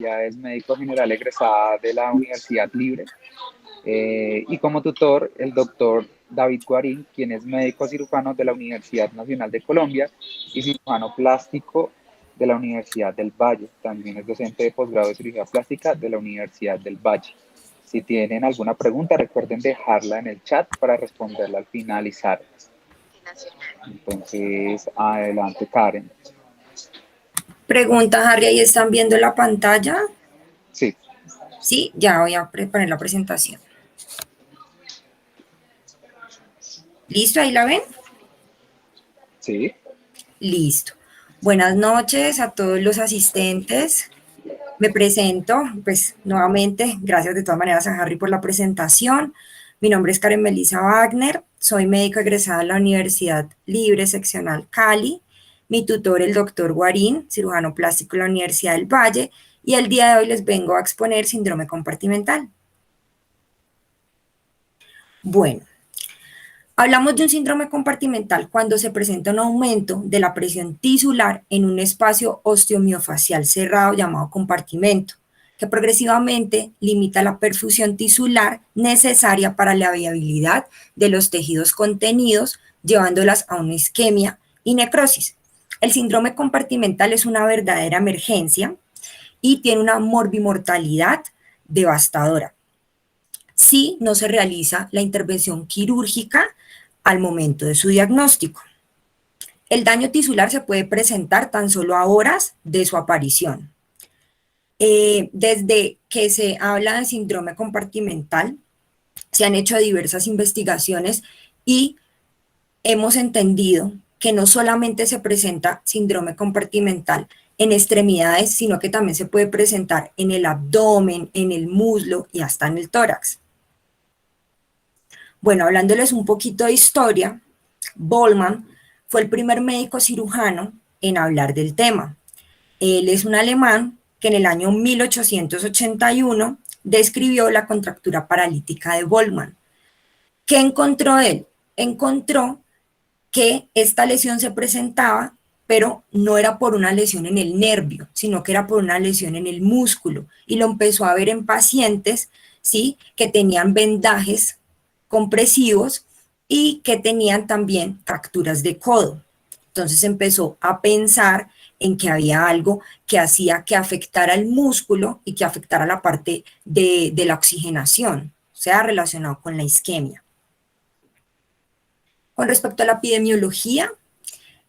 Ella es médico general egresada de la Universidad Libre y como tutor el doctor David Guarín, quien es médico cirujano de la Universidad Nacional de Colombia y cirujano plástico de la Universidad del Valle. También es docente de posgrado de cirugía plástica de la Universidad del Valle. Si tienen alguna pregunta, recuerden dejarla en el chat para responderla al finalizar. Entonces, adelante, Karen. Pregunta, Harry, ¿ahí están viendo la pantalla? Sí, Sí, ya voy a poner la presentación. ¿Listo? ¿Ahí la ven? sí. Listo. Buenas noches a todos los asistentes. Me presento, pues nuevamente, gracias de todas maneras a Harry por la presentación. Mi nombre es Karen Melissa Wagner, soy médica egresada de la Universidad Libre Seccional Cali. Mi tutor, el doctor Guarín, cirujano plástico de la Universidad del Valle, y el día de hoy les vengo a exponer síndrome compartimental. Bueno, hablamos de un síndrome compartimental cuando se presenta un aumento de la presión tisular en un espacio osteomiofacial cerrado llamado compartimento, que progresivamente limita la perfusión tisular necesaria para la viabilidad de los tejidos contenidos, llevándolas a una isquemia y necrosis. El síndrome compartimental es una verdadera emergencia y tiene una morbimortalidad devastadora si no se realiza la intervención quirúrgica al momento de su diagnóstico. El daño tisular se puede presentar tan solo a horas de su aparición. Desde que se habla de síndrome compartimental, se han hecho diversas investigaciones y hemos entendido que no solamente se presenta síndrome compartimental en extremidades, sino que también se puede presentar en el abdomen, en el muslo y hasta en el tórax. Bueno, hablándoles un poquito de historia, Bollmann fue el primer médico cirujano en hablar del tema. Él es un alemán que en el año 1881 describió la contractura paralítica de Bollmann. ¿Qué encontró él? Encontró que esta lesión se presentaba, pero no era por una lesión en el nervio, sino que era por una lesión en el músculo. Y lo empezó a ver en pacientes, ¿sí?, que tenían vendajes compresivos y que tenían también fracturas de codo. Entonces empezó a pensar en que había algo que hacía que afectara el músculo y que afectara la parte de la oxigenación, o sea, relacionado con la isquemia. Con respecto a la epidemiología,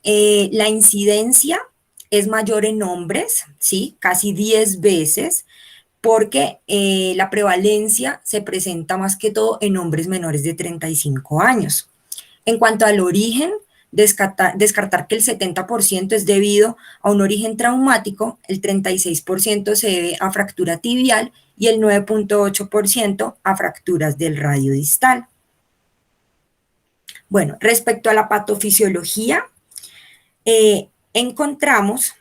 la incidencia es mayor en hombres, ¿sí? Casi 10 veces, porque la prevalencia se presenta más que todo en hombres menores de 35 años. En cuanto al origen, descartar que el 70% es debido a un origen traumático, el 36% se debe a fractura tibial y el 9.8% a fracturas del radio distal. Bueno, respecto a la patofisiología, encontramos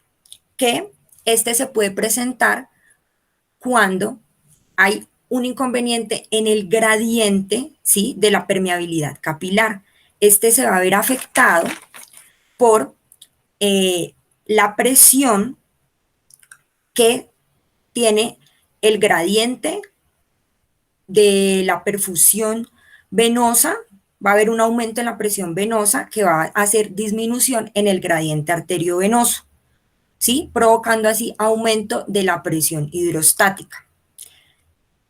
que este se puede presentar cuando hay un inconveniente en el gradiente, ¿sí?, de la permeabilidad capilar. Este se va a ver afectado por la presión que tiene el gradiente de la perfusión venosa. Va a haber un aumento en la presión venosa que va a hacer disminución en el gradiente arteriovenoso, ¿sí?, provocando así aumento de la presión hidrostática,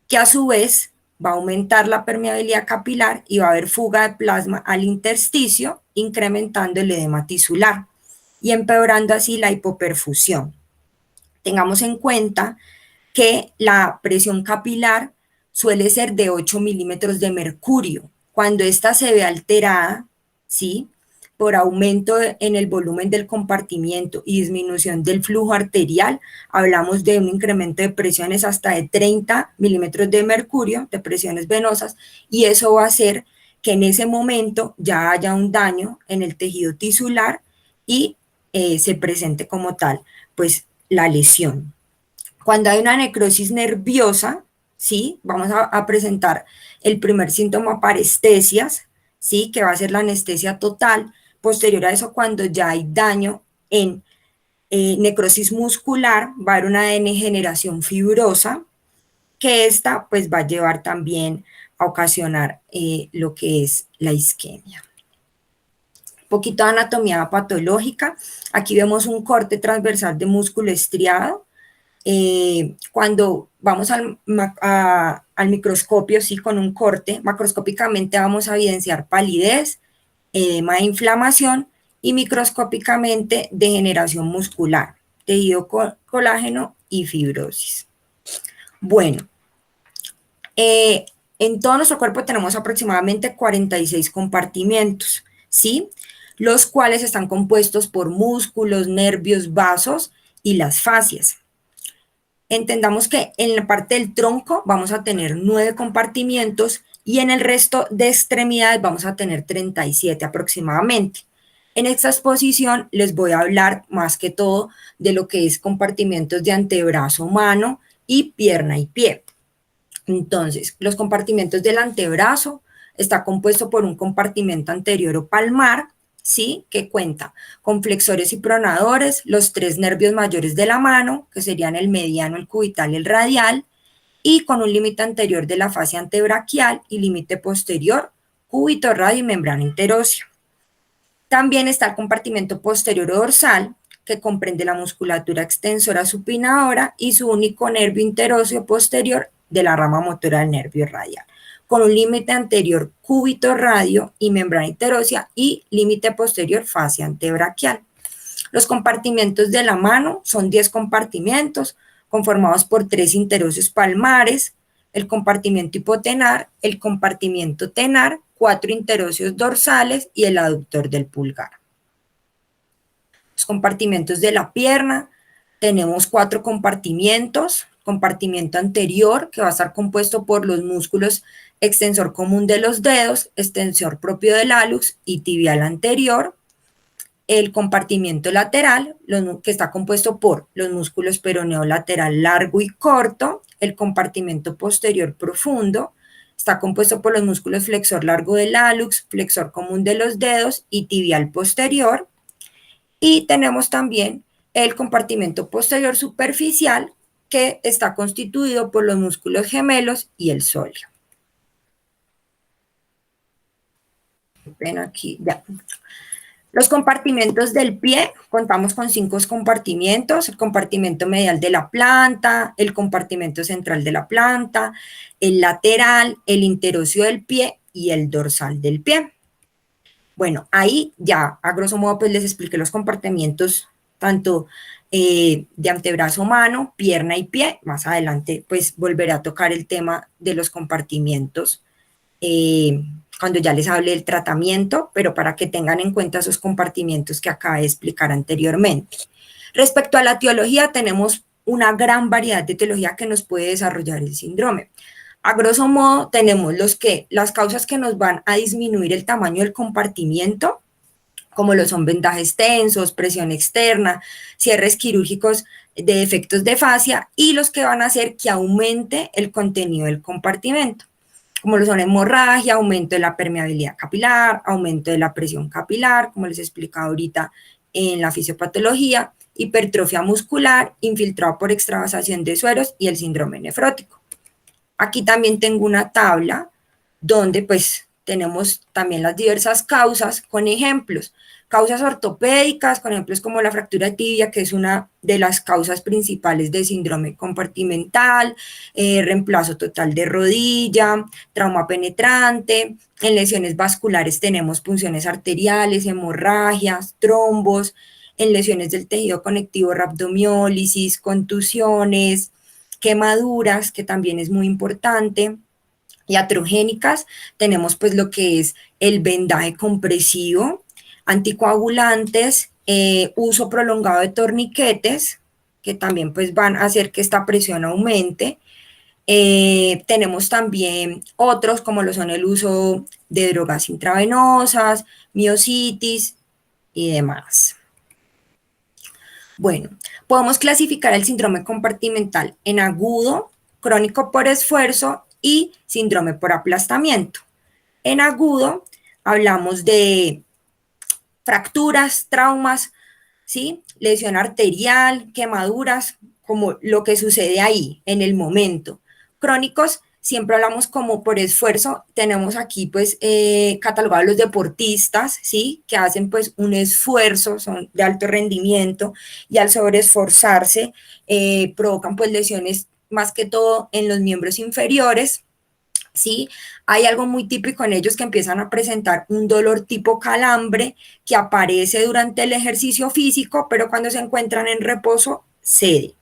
que a su vez va a aumentar la permeabilidad capilar y va a haber fuga de plasma al intersticio, incrementando el edema tisular y empeorando así la hipoperfusión. Tengamos en cuenta que la presión capilar suele ser de 8 milímetros de mercurio. Cuando esta se ve alterada, ¿sí?, por aumento en el volumen del compartimiento y disminución del flujo arterial, hablamos de un incremento de presiones hasta de 30 milímetros de mercurio, de presiones venosas, y eso va a hacer que en ese momento ya haya un daño en el tejido tisular y se presente como tal, pues, la lesión. Cuando hay una necrosis nerviosa, ¿sí?, vamos a presentar el primer síntoma parestesias, ¿sí?, que va a ser la anestesia total. Posterior a eso, cuando ya hay daño en necrosis muscular, va a haber una degeneración fibrosa, que esta pues va a llevar también a ocasionar lo que es la isquemia. Un poquito de anatomía patológica. Aquí vemos un corte transversal de músculo estriado. Cuando vamos al microscopio, sí, con un corte, macroscópicamente vamos a evidenciar palidez, edema de inflamación y microscópicamente degeneración muscular, tejido colágeno y fibrosis. Bueno, en todo nuestro cuerpo tenemos aproximadamente 46 compartimientos, ¿sí? Los cuales están compuestos por músculos, nervios, vasos y las fascias. Entendamos que en la parte del tronco vamos a tener 9 compartimientos y en el resto de extremidades vamos a tener 37 aproximadamente. En esta exposición les voy a hablar más que todo de lo que es compartimentos de antebrazo, mano y pierna y pie. Entonces, los compartimentos del antebrazo está compuesto por un compartimento anterior o palmar, ¿sí? Que cuenta con flexores y pronadores, los 3 nervios mayores de la mano, que serían el mediano, el cubital y el radial, y con un límite anterior de la fascia antebraquial y límite posterior, cúbito, radio y membrana interósea. También está el compartimento posterior o dorsal, que comprende la musculatura extensora supinadora y su único nervio interóseo posterior de la rama motora del nervio radial, con un límite anterior cúbito radio y membrana interósea y límite posterior fascia antebraquial. Los compartimentos de la mano son 10 compartimentos conformados por 3 interóseos palmares, el compartimento hipotenar, el compartimento tenar, 4 interóseos dorsales y el aductor del pulgar. Los compartimentos de la pierna, tenemos 4 compartimientos, compartimento anterior, que va a estar compuesto por los músculos extensor común de los dedos, extensor propio del hallux y tibial anterior. El compartimiento lateral, que está compuesto por los músculos peroneo lateral largo y corto. El compartimento posterior profundo, está compuesto por los músculos flexor largo del hallux, flexor común de los dedos y tibial posterior. Y tenemos también el compartimento posterior superficial, que está constituido por los músculos gemelos y el sóleo. Ven aquí, ya. Los compartimentos del pie, contamos con 5 compartimentos: el compartimento medial de la planta, el compartimento central de la planta, el lateral, el interóseo del pie y el dorsal del pie. Bueno, ahí ya, a grosso modo, pues les expliqué los compartimentos tanto de antebrazo, mano, pierna y pie. Más adelante, pues volveré a tocar el tema de los compartimentos cuando ya les hable del tratamiento, pero para que tengan en cuenta esos compartimentos que acabé de explicar anteriormente. Respecto a la etiología, tenemos una gran variedad de etiología que nos puede desarrollar el síndrome. A grosso modo, tenemos las causas que nos van a disminuir el tamaño del compartimiento, como lo son vendajes tensos, presión externa, cierres quirúrgicos de defectos de fascia, y los que van a hacer que aumente el contenido del compartimento, como lo son hemorragia, aumento de la permeabilidad capilar, aumento de la presión capilar, como les he explicado ahorita en la fisiopatología, hipertrofia muscular, infiltrado por extravasación de sueros y el síndrome nefrótico. Aquí también tengo una tabla donde pues tenemos también las diversas causas con ejemplos. Causas ortopédicas, con ejemplos como la fractura de tibia, que es una de las causas principales de síndrome compartimental, reemplazo total de rodilla, trauma penetrante. En lesiones vasculares tenemos punciones arteriales, hemorragias, trombos. En lesiones del tejido conectivo, rabdomiólisis, contusiones, quemaduras, que también es muy importante. Iatrogénicas, tenemos pues lo que es el vendaje compresivo, anticoagulantes, uso prolongado de torniquetes, que también pues van a hacer que esta presión aumente. Tenemos también otros como lo son el uso de drogas intravenosas, miositis y demás. Bueno, podemos clasificar el síndrome compartimental en agudo, crónico por esfuerzo y síndrome por aplastamiento. En agudo hablamos de fracturas, traumas, ¿sí? lesión arterial, quemaduras, como lo que sucede ahí en el momento. Crónicos, siempre hablamos como por esfuerzo, tenemos aquí pues catalogados los deportistas, ¿sí? Que hacen pues un esfuerzo, son de alto rendimiento y al sobreesforzarse provocan pues lesiones más que todo en los miembros inferiores, ¿sí? Hay algo muy típico en ellos que empiezan a presentar un dolor tipo calambre que aparece durante el ejercicio físico, pero cuando se encuentran en reposo cede.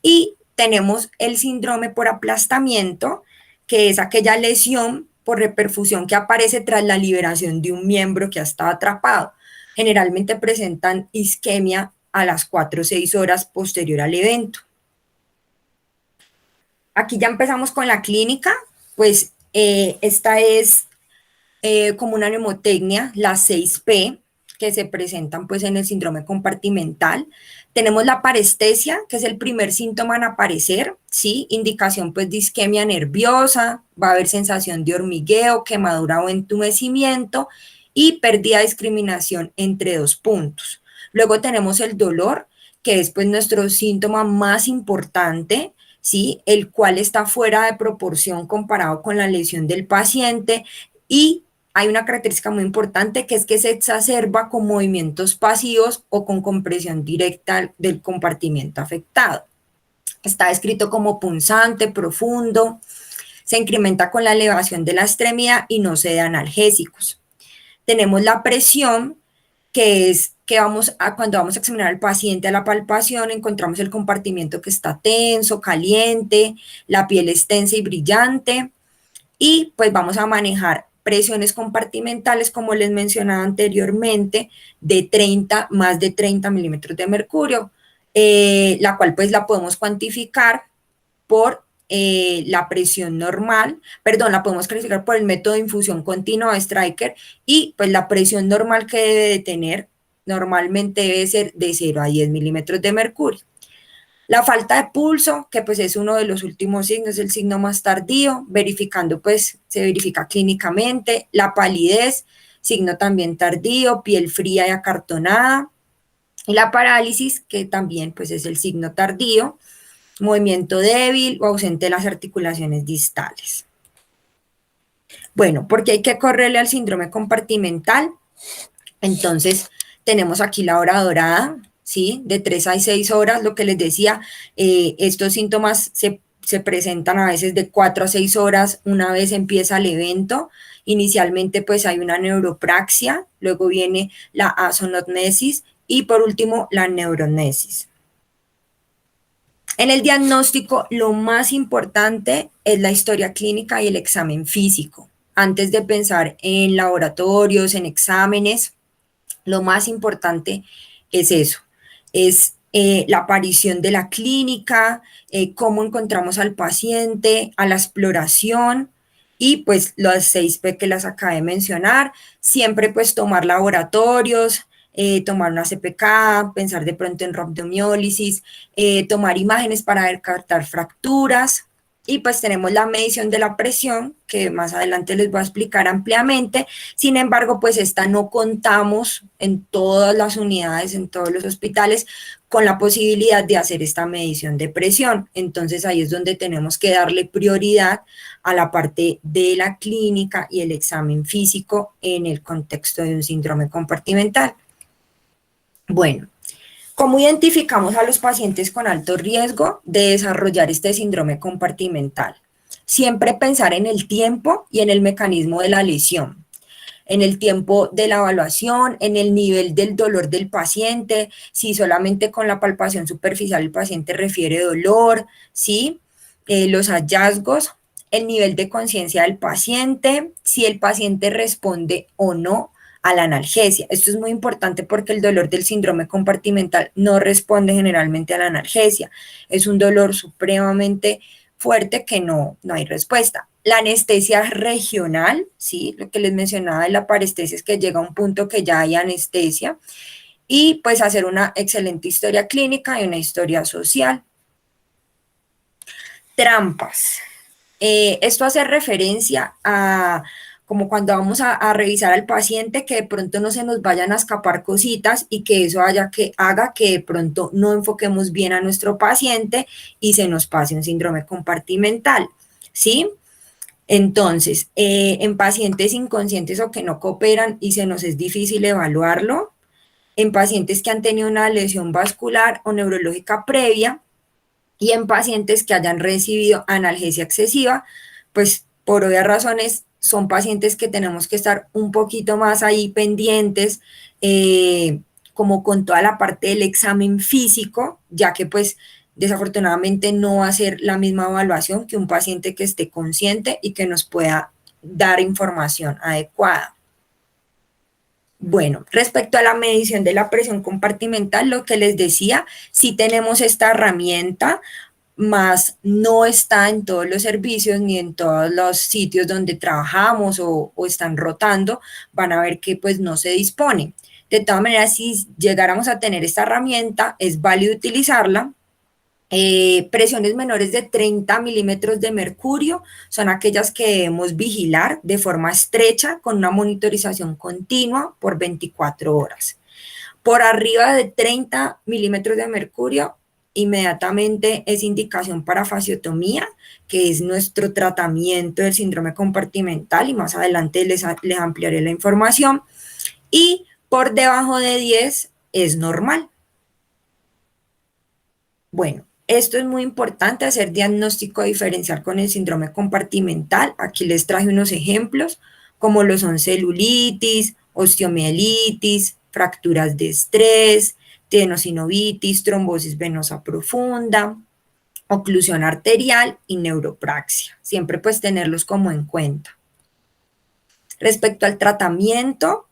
Y tenemos el síndrome por aplastamiento, que es aquella lesión por reperfusión que aparece tras la liberación de un miembro que ha estado atrapado. Generalmente presentan isquemia a las 4 o 6 horas posterior al evento. Aquí ya empezamos con la clínica, pues esta es como una neumotecnia, las 6P, que se presentan pues en el síndrome compartimental. Tenemos la parestesia, que es el primer síntoma en aparecer, ¿sí? Indicación pues de isquemia nerviosa, va a haber sensación de hormigueo, quemadura o entumecimiento y pérdida de discriminación entre 2 puntos. Luego tenemos el dolor, que es pues nuestro síntoma más importante, ¿sí? El cual está fuera de proporción comparado con la lesión del paciente y hay una característica muy importante que es que se exacerba con movimientos pasivos o con compresión directa del compartimiento afectado. Está descrito como punzante, profundo, se incrementa con la elevación de la extremidad y no se da analgésicos. Tenemos la presión, que es que cuando vamos a examinar al paciente a la palpación, encontramos el compartimiento que está tenso, caliente, la piel es tensa y brillante, y pues vamos a manejar presiones compartimentales, como les mencionaba anteriormente, de 30, más de 30 milímetros de mercurio, la cual pues la podemos cuantificar por la presión normal, perdón, la podemos clasificar por el método de infusión continua de Stryker y pues la presión normal que debe de tener normalmente debe ser de 0 a 10 milímetros de mercurio. La falta de pulso, que pues es uno de los últimos signos, el signo más tardío, verificando pues se verifica clínicamente. La palidez, signo también tardío, piel fría y acartonada. Y la parálisis, que también pues es el signo tardío, movimiento débil o ausente de las articulaciones distales. Bueno, porque hay que correrle al síndrome compartimental. Entonces, tenemos aquí la hora dorada, ¿sí? De 3 a 6 horas, lo que les decía, estos síntomas se presentan a veces de 4 a 6 horas una vez empieza el evento. Inicialmente, pues hay una neuropraxia, luego viene la asonotnesis y por último la neuronesis. En el diagnóstico, lo más importante es la historia clínica y el examen físico. Antes de pensar en laboratorios, en exámenes, lo más importante es eso, es la aparición de la clínica, cómo encontramos al paciente, a la exploración y pues las 6P que las acabé de mencionar, siempre pues tomar laboratorios, tomar una CPK, pensar de pronto en rhabdomiólisis, tomar imágenes para descartar fracturas, y pues tenemos la medición de la presión, que más adelante les voy a explicar ampliamente. Sin embargo, pues esta no contamos en todas las unidades, en todos los hospitales, con la posibilidad de hacer esta medición de presión. Entonces ahí es donde tenemos que darle prioridad a la parte de la clínica y el examen físico en el contexto de un síndrome compartimental. Bueno, ¿cómo identificamos a los pacientes con alto riesgo de desarrollar este síndrome compartimental? Siempre pensar en el tiempo y en el mecanismo de la lesión, en el tiempo de la evaluación, en el nivel del dolor del paciente, si solamente con la palpación superficial el paciente refiere dolor, ¿sí? Los hallazgos, el nivel de conciencia del paciente, si el paciente responde o no a la analgesia. Esto es muy importante porque el dolor del síndrome compartimental no responde generalmente a la analgesia. Es un dolor supremamente fuerte que no hay respuesta. La anestesia regional, ¿sí? Lo que les mencionaba de la parestesia es que llega a un punto que ya hay anestesia y pues hacer una excelente historia clínica y una historia social. Trampas. Esto hace referencia a como cuando vamos a revisar al paciente, que de pronto no se nos vayan a escapar cositas y que eso haga que de pronto no enfoquemos bien a nuestro paciente y se nos pase un síndrome compartimental, ¿sí? Entonces, en pacientes inconscientes o que no cooperan y se nos es difícil evaluarlo, en pacientes que han tenido una lesión vascular o neurológica previa y en pacientes que hayan recibido analgesia excesiva, pues por obvias razones son pacientes que tenemos que estar un poquito más ahí pendientes, como con toda la parte del examen físico, ya que pues desafortunadamente no va a ser la misma evaluación que un paciente que esté consciente y que nos pueda dar información adecuada. Bueno, respecto a la medición de la presión compartimental, lo que les decía, si tenemos esta herramienta, más no está en todos los servicios ni en todos los sitios donde trabajamos o están rotando, van a ver que pues no se dispone. De todas maneras, si llegáramos a tener esta herramienta, es válido utilizarla. Presiones menores de 30 milímetros de mercurio son aquellas que debemos vigilar de forma estrecha con una monitorización continua por 24 horas. Por arriba de 30 milímetros de mercurio, inmediatamente es indicación para fasciotomía, que es nuestro tratamiento del síndrome compartimental, y más adelante les ampliaré la información. Y por debajo de 10 es normal. Bueno, esto es muy importante, hacer diagnóstico diferencial con el síndrome compartimental. Aquí les traje unos ejemplos, como lo son celulitis, osteomielitis, fracturas de estrés, tenosinovitis, trombosis venosa profunda, oclusión arterial y neuropraxia. Siempre pues tenerlos como en cuenta. Respecto al tratamiento,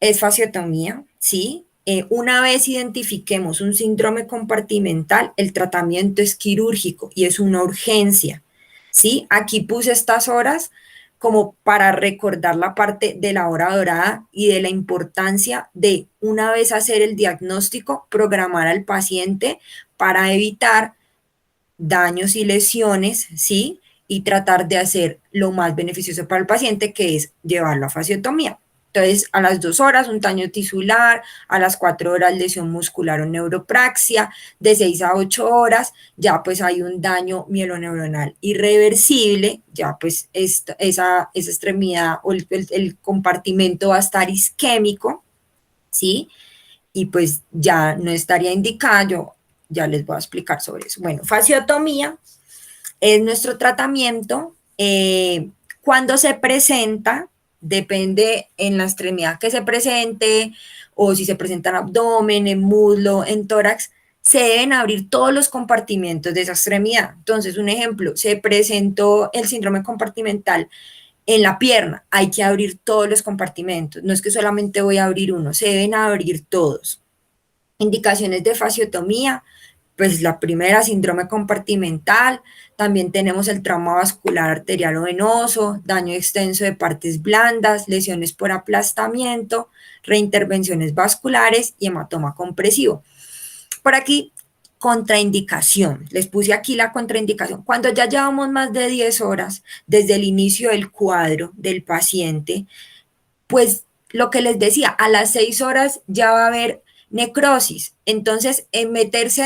es fasciotomía, ¿sí? Una vez identifiquemos un síndrome compartimental, el tratamiento es quirúrgico y es una urgencia, ¿sí? Aquí puse estas horas como para recordar la parte de la hora dorada y de la importancia de, una vez hacer el diagnóstico, programar al paciente para evitar daños y lesiones, ¿sí? Y tratar de hacer lo más beneficioso para el paciente, que es llevarlo a fasciotomía. Entonces, a las 2 horas un daño tisular, a las 4 horas lesión muscular o neuropraxia, de 6 a 8 horas ya pues hay un daño mieloneuronal irreversible, ya pues esa extremidad o el compartimento va a estar isquémico, ¿sí? Y pues ya no estaría indicada, yo ya les voy a explicar sobre eso. Bueno, fasciotomía es nuestro tratamiento. Cuando se presenta, depende en la extremidad que se presente, o si se presenta en abdomen, en muslo, en tórax, se deben abrir todos los compartimentos de esa extremidad. Entonces, un ejemplo, se presentó el síndrome compartimental en la pierna, hay que abrir todos los compartimentos, no es que solamente voy a abrir uno, se deben abrir todos. Indicaciones de fasciotomía, pues la primera, síndrome compartimental, también tenemos el trauma vascular arterial o venoso, daño extenso de partes blandas, lesiones por aplastamiento, reintervenciones vasculares y hematoma compresivo. Por aquí, contraindicación. Les puse aquí la contraindicación. Cuando ya llevamos más de 10 horas desde el inicio del cuadro del paciente, pues lo que les decía, a las 6 horas ya va a haber necrosis. Entonces, en meterse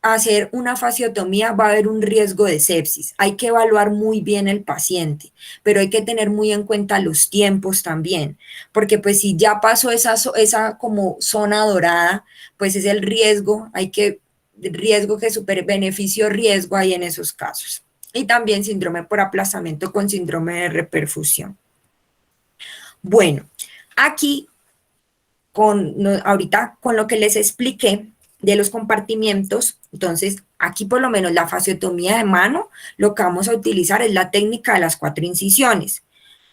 a hacer una fasciotomía va a haber un riesgo de sepsis. Hay que evaluar muy bien el paciente, pero hay que tener muy en cuenta los tiempos también, porque pues si ya pasó esa como zona dorada, pues es el riesgo, riesgo que supere beneficio riesgo hay en esos casos. Y también síndrome por aplazamiento con síndrome de reperfusión. Bueno, aquí ahorita con lo que les expliqué de los compartimientos, entonces aquí por lo menos la fasciotomía de mano, lo que vamos a utilizar es la técnica de las 4 incisiones.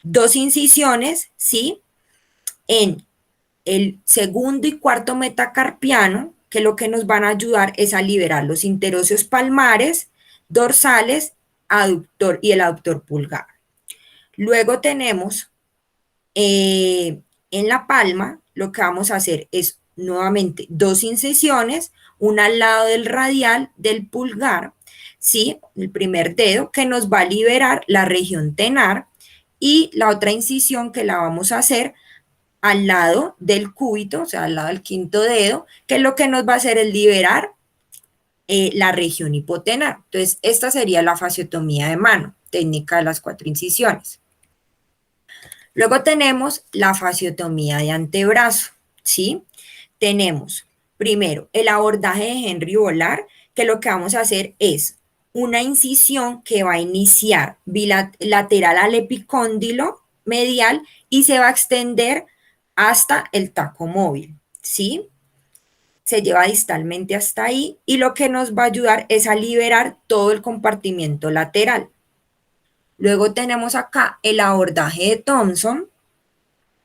2 incisiones, ¿sí? En el segundo y cuarto metacarpiano, que lo que nos van a ayudar es a liberar los interóseos palmares, dorsales, aductor y el aductor pulgar. Luego tenemos en la palma, lo que vamos a hacer es nuevamente 2 incisiones, una al lado del radial del pulgar, ¿sí? El primer dedo, que nos va a liberar la región tenar, y la otra incisión que la vamos a hacer al lado del cúbito, o sea, al lado del quinto dedo, que lo que nos va a hacer es liberar la región hipotenar. Entonces, esta sería la fasciotomía de mano, técnica de las 4 incisiones. Luego tenemos la fasciotomía de antebrazo, ¿sí? Tenemos primero el abordaje de Henry Volar, que lo que vamos a hacer es una incisión que va a iniciar bilateral al epicóndilo medial y se va a extender hasta el taco móvil, ¿sí? Se lleva distalmente hasta ahí y lo que nos va a ayudar es a liberar todo el compartimiento lateral. Luego tenemos acá el abordaje de Thompson,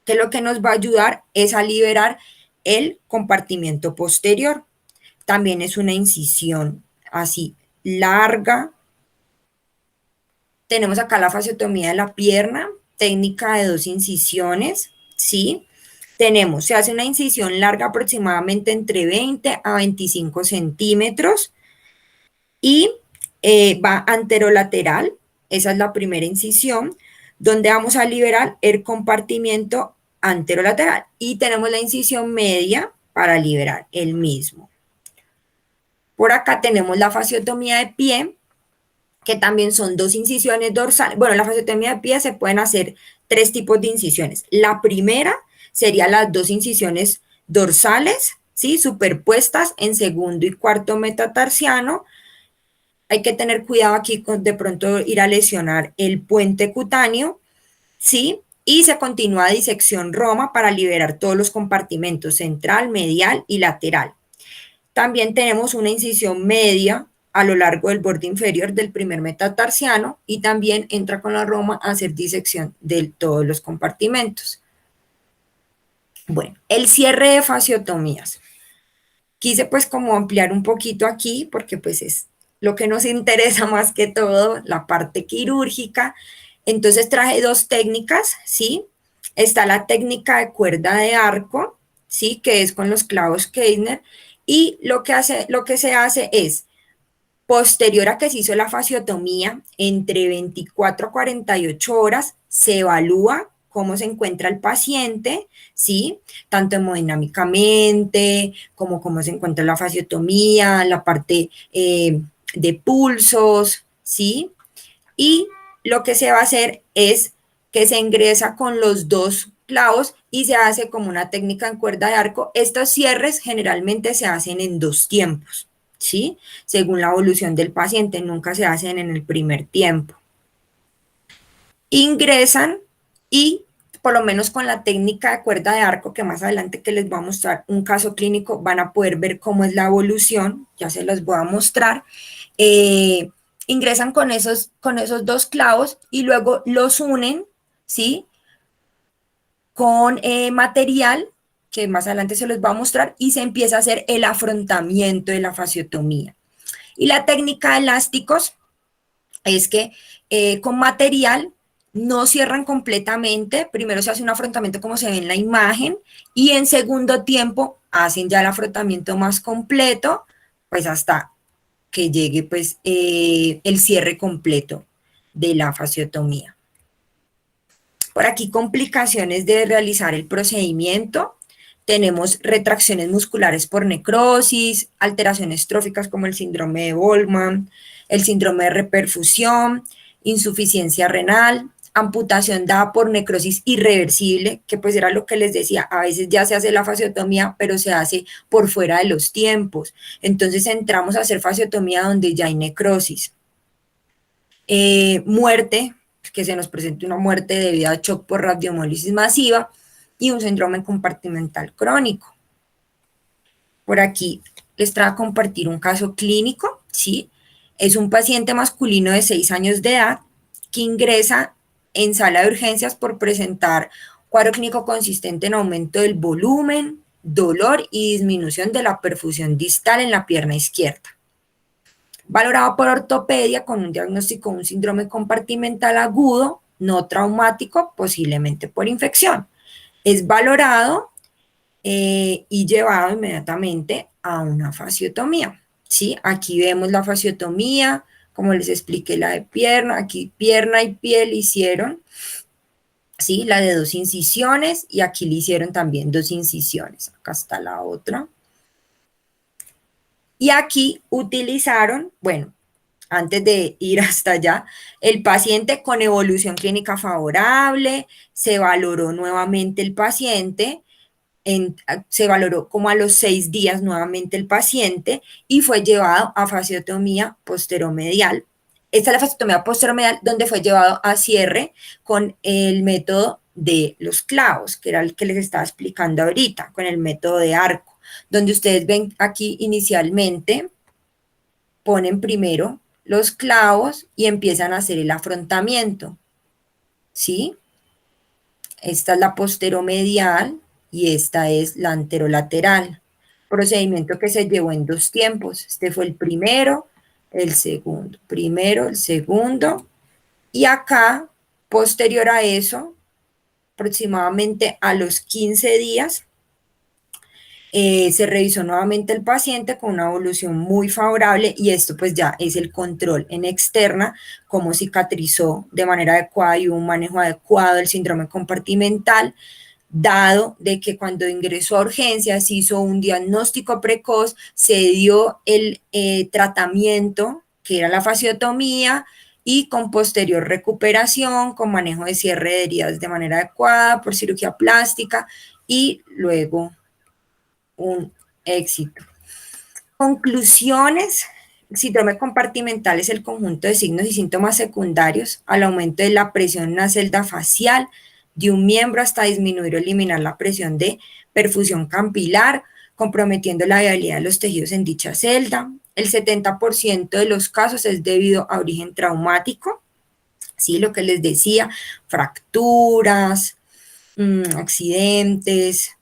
que lo que nos va a ayudar es a liberar el compartimiento posterior. También es una incisión así larga. Tenemos acá la fasciotomía de la pierna, técnica de 2 incisiones, ¿sí? Se hace una incisión larga aproximadamente entre 20 a 25 centímetros y va anterolateral, esa es la primera incisión, donde vamos a liberar el compartimiento anterolateral y tenemos la incisión media para liberar el mismo. Por acá tenemos la fasciotomía de pie, que también son 2 incisiones dorsales. Bueno, la fasciotomía de pie se pueden hacer 3 tipos de incisiones. La primera sería las 2 incisiones dorsales, ¿sí? Superpuestas en segundo y cuarto metatarsiano. Hay que tener cuidado aquí con de pronto ir a lesionar el puente cutáneo, ¿sí? Y se continúa disección Roma para liberar todos los compartimentos central, medial y lateral. También tenemos una incisión media a lo largo del borde inferior del primer metatarsiano y también entra con la Roma a hacer disección de todos los compartimentos. Bueno, el cierre de fasciotomías. Quise pues como ampliar un poquito aquí porque pues es lo que nos interesa más que todo, la parte quirúrgica. Entonces traje 2 técnicas, ¿sí? Está la técnica de cuerda de arco, ¿sí? Que es con los clavos Keissner, y lo que se hace es, posterior a que se hizo la fasciotomía, entre 24 a 48 horas, se evalúa cómo se encuentra el paciente, ¿sí? Tanto hemodinámicamente, como cómo se encuentra la fasciotomía, la parte de pulsos, ¿sí? Y lo que se va a hacer es que se ingresa con los 2 clavos y se hace como una técnica en cuerda de arco. Estos cierres generalmente se hacen en 2 tiempos, ¿sí? Según la evolución del paciente, nunca se hacen en el primer tiempo. Ingresan y por lo menos con la técnica de cuerda de arco, que más adelante que les voy a mostrar un caso clínico, van a poder ver cómo es la evolución, ya se los voy a mostrar. Ingresan con esos 2 clavos y luego los unen, ¿sí? Con material que más adelante se los va a mostrar y se empieza a hacer el afrontamiento de la fasciotomía. Y la técnica de elásticos es que con material no cierran completamente, primero se hace un afrontamiento como se ve en la imagen y en segundo tiempo hacen ya el afrontamiento más completo, pues hasta que llegue pues el cierre completo de la fasciotomía. Por aquí complicaciones de realizar el procedimiento. Tenemos retracciones musculares por necrosis, alteraciones tróficas como el síndrome de Volkmann, el síndrome de reperfusión, insuficiencia renal, amputación dada por necrosis irreversible, que pues era lo que les decía, a veces ya se hace la fasciotomía, pero se hace por fuera de los tiempos. Entonces entramos a hacer fasciotomía donde ya hay necrosis. Muerte, que se nos presente una muerte debido a shock por radiohemólisis masiva y un síndrome compartimental crónico. Por aquí les traigo a compartir un caso clínico, ¿sí? Es un paciente masculino de 6 años de edad que ingresa en sala de urgencias por presentar cuadro clínico consistente en aumento del volumen, dolor y disminución de la perfusión distal en la pierna izquierda. Valorado por ortopedia con un diagnóstico de un síndrome compartimental agudo, no traumático, posiblemente por infección. Es valorado y llevado inmediatamente a una fasciotomía, ¿sí? Aquí vemos la fasciotomía, como les expliqué la de pierna, aquí pierna y piel hicieron. ¿sí? La de 2 incisiones y aquí le hicieron también 2 incisiones. Acá está la otra. Y aquí utilizaron, bueno, antes de ir hasta allá, el paciente con evolución clínica favorable, se valoró nuevamente el paciente, se valoró como a los 6 días nuevamente el paciente y fue llevado a fasciotomía posteromedial. Esta es la fasciotomía posteromedial donde fue llevado a cierre con el método de los clavos, que era el que les estaba explicando ahorita, con el método de arco, donde ustedes ven aquí inicialmente, ponen primero los clavos y empiezan a hacer el afrontamiento, ¿sí? Esta es la posteromedial y esta es la anterolateral. Procedimiento que se llevó en 2 tiempos. Este fue el primero, el segundo. Primero, el segundo. Y acá, posterior a eso, aproximadamente a los 15 días, se revisó nuevamente el paciente con una evolución muy favorable y esto pues ya es el control en externa, cómo cicatrizó de manera adecuada y un manejo adecuado del síndrome compartimental, dado de que cuando ingresó a urgencias se hizo un diagnóstico precoz, se dio el tratamiento que era la fasciotomía y con posterior recuperación, con manejo de cierre de heridas de manera adecuada por cirugía plástica y luego un éxito. Conclusiones. Síndrome compartimental es el conjunto de signos y síntomas secundarios al aumento de la presión en la celda facial de un miembro hasta disminuir o eliminar la presión de perfusión capilar, comprometiendo la viabilidad de los tejidos en dicha celda. El 70% de los casos es debido a origen traumático, ¿sí? Lo que les decía, fracturas, accidentes.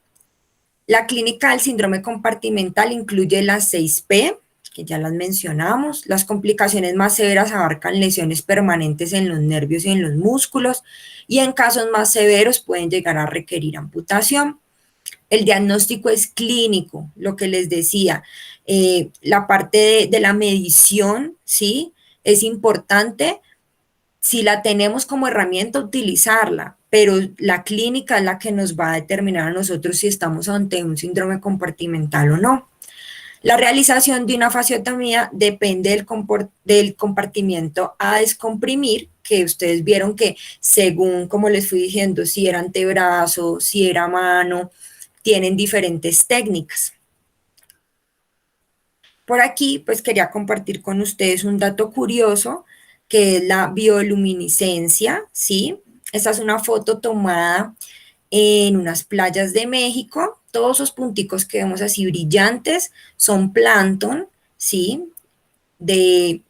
La clínica del síndrome compartimental incluye las 6P, que ya las mencionamos. Las complicaciones más severas abarcan lesiones permanentes en los nervios y en los músculos, y en casos más severos pueden llegar a requerir amputación. El diagnóstico es clínico, lo que les decía. La parte de la medición, ¿sí? Es importante, si la tenemos como herramienta, utilizarla, pero la clínica es la que nos va a determinar a nosotros si estamos ante un síndrome compartimental o no. La realización de una fasciotomía depende del compartimiento a descomprimir, que ustedes vieron que según, como les fui diciendo, si era antebrazo, si era mano, tienen diferentes técnicas. Por aquí, pues quería compartir con ustedes un dato curioso, que es la bioluminiscencia, ¿sí? Esta es una foto tomada en unas playas de México. Todos esos punticos que vemos así brillantes son plancton, ¿sí? De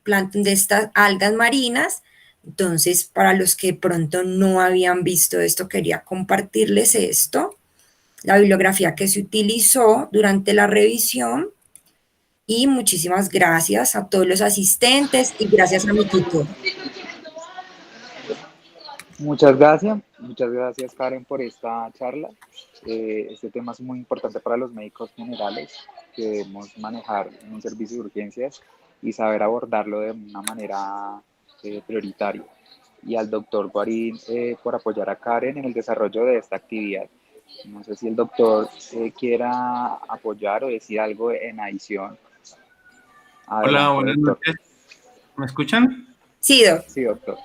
plancton de estas algas marinas. Entonces, para los que pronto no habían visto esto, quería compartirles esto, la bibliografía que se utilizó durante la revisión. Y muchísimas gracias a todos los asistentes y gracias a mi tutor. muchas gracias Karen por esta charla. Este tema es muy importante para los médicos generales, que debemos manejar en un servicio de urgencias y saber abordarlo de una manera prioritaria. Y al doctor Guarín por apoyar a Karen en el desarrollo de esta actividad. No sé si el doctor quiera apoyar o decir algo en adición. Hola, Adelante, buenas doctor. noches. ¿Me escuchan? Sí, Doc. Sí, doctor.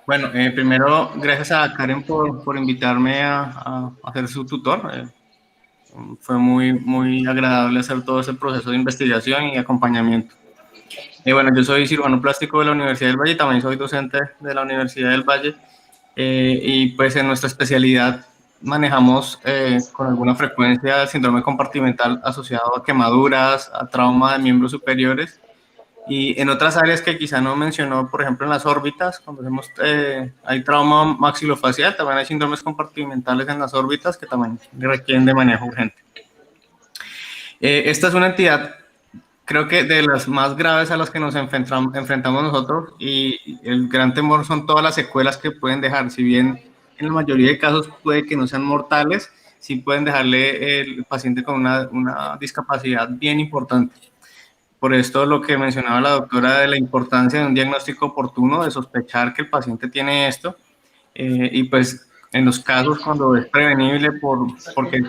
Bueno, primero, gracias a Karen por invitarme a ser su tutor. Fue muy agradable hacer todo ese proceso de investigación y acompañamiento. Bueno, yo soy cirujano plástico de la Universidad del Valle, también soy docente de la Universidad del Valle, y pues en nuestra especialidad manejamos con alguna frecuencia el síndrome compartimental asociado a quemaduras, a trauma de miembros superiores. Y en otras áreas que quizá no mencionó, por ejemplo en las órbitas, cuando hacemos, hay trauma maxilofacial, también hay síndromes compartimentales en las órbitas que también requieren de manejo urgente. Esta es una entidad, creo que de las más graves a las que nos enfrentamos nosotros, y el gran temor son todas las secuelas que pueden dejar. Si bien en la mayoría de casos puede que no sean mortales, sí pueden dejarle el paciente con una discapacidad bien importante. Por esto lo que mencionaba la doctora de la importancia de un diagnóstico oportuno, de sospechar que el paciente tiene esto, y pues en los casos cuando es prevenible porque en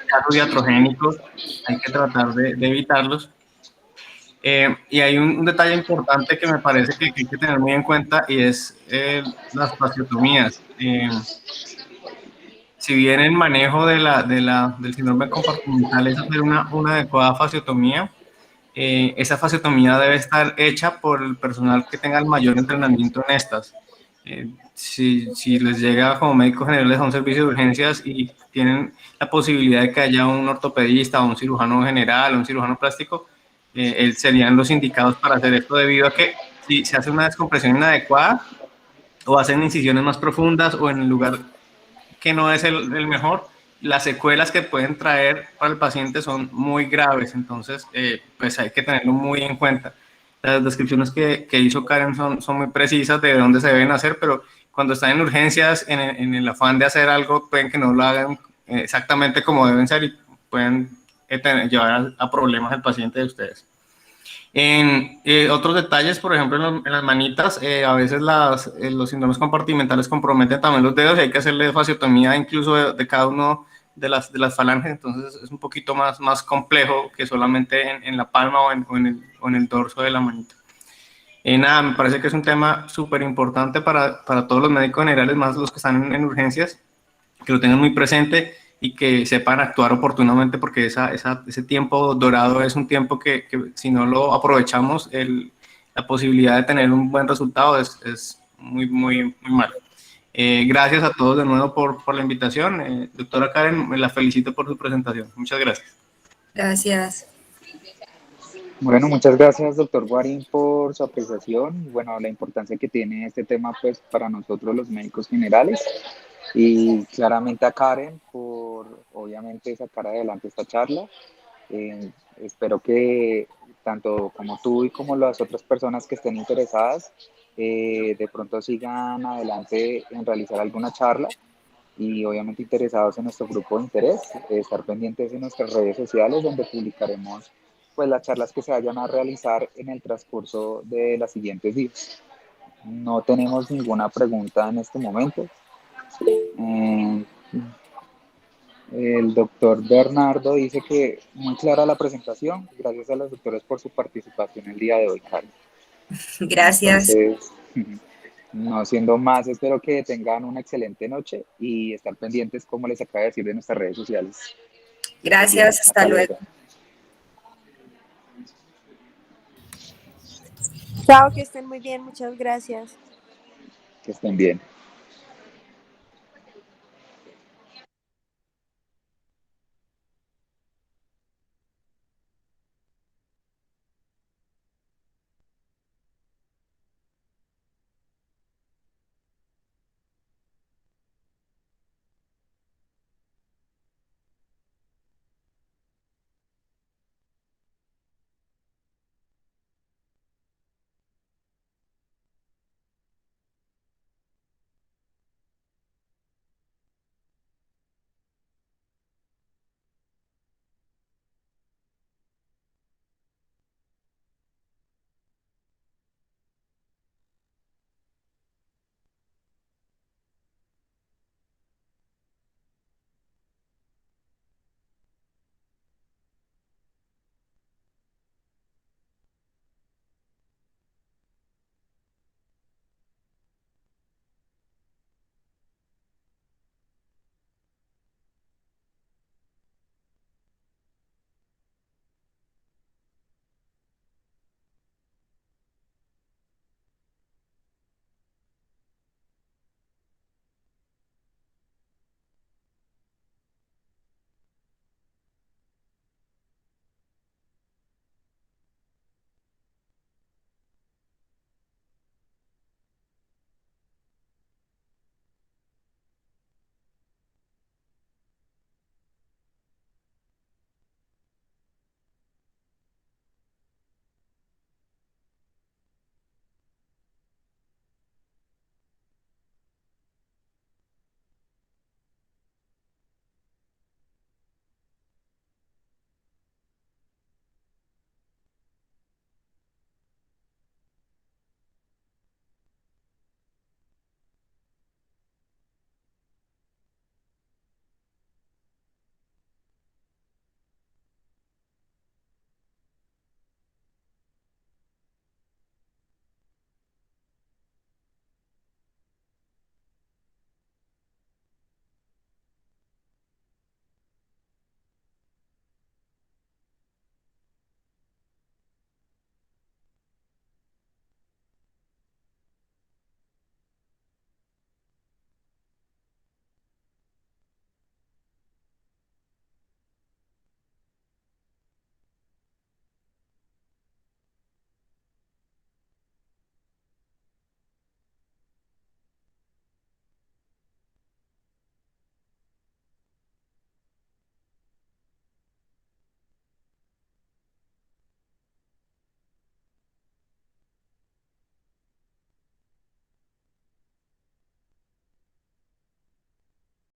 casos iatrogénicos hay que tratar de evitarlos. Y hay un detalle importante que me parece que hay que tener muy en cuenta y es las fasciotomías. Si bien el manejo del síndrome compartimental es hacer una adecuada fasciotomía, esa fasciotomía debe estar hecha por el personal que tenga el mayor entrenamiento en estas. Si les llega como médicos generales a un servicio de urgencias y tienen la posibilidad de que haya un ortopedista o un cirujano general o un cirujano plástico, serían los indicados para hacer esto debido a que si se hace una descompresión inadecuada o hacen incisiones más profundas o en el lugar que no es el mejor, las secuelas que pueden traer para el paciente son muy graves, entonces pues hay que tenerlo muy en cuenta. Las descripciones que hizo Karen son muy precisas de dónde se deben hacer, pero cuando están en urgencias, en el afán de hacer algo, pueden que no lo hagan exactamente como deben ser y pueden llevar a problemas al paciente de ustedes. En otros detalles, por ejemplo, en las manitas, a veces los síndromes compartimentales comprometen también los dedos y hay que hacerle fasciotomía incluso de cada uno de las falanges, entonces es un poquito más complejo que solamente en la palma o en el dorso de la manita. Nada, me parece que es un tema súper importante para todos los médicos generales, más los que están en urgencias, que lo tengan muy presente y que sepan actuar oportunamente porque ese tiempo dorado es un tiempo que si no lo aprovechamos, la posibilidad de tener un buen resultado es muy, muy, muy mal. Gracias a todos de nuevo por la invitación. Doctora Karen, me la felicito por su presentación. Muchas gracias. Gracias. Bueno, muchas gracias, doctor Guarín, por su apreciación y bueno, la importancia que tiene este tema pues para nosotros los médicos generales y claramente a Karen por obviamente sacar adelante esta charla. Espero que tanto como tú y como las otras personas que estén interesadas de pronto sigan adelante en realizar alguna charla y obviamente interesados en nuestro grupo de interés, estar pendientes de nuestras redes sociales donde publicaremos pues las charlas que se vayan a realizar en el transcurso de los siguientes días. No tenemos ninguna pregunta en este momento. Eh, el doctor Bernardo dice que muy clara la presentación. Gracias a los doctores por su participación el día de hoy, Karen. Gracias. Entonces, no siendo más, espero que tengan una excelente noche y estar pendientes, como les acabo de decir, de nuestras redes sociales. Bien, Gracias. Hasta hasta luego. luego. Chao, que estén muy bien, muchas gracias. Que estén bien.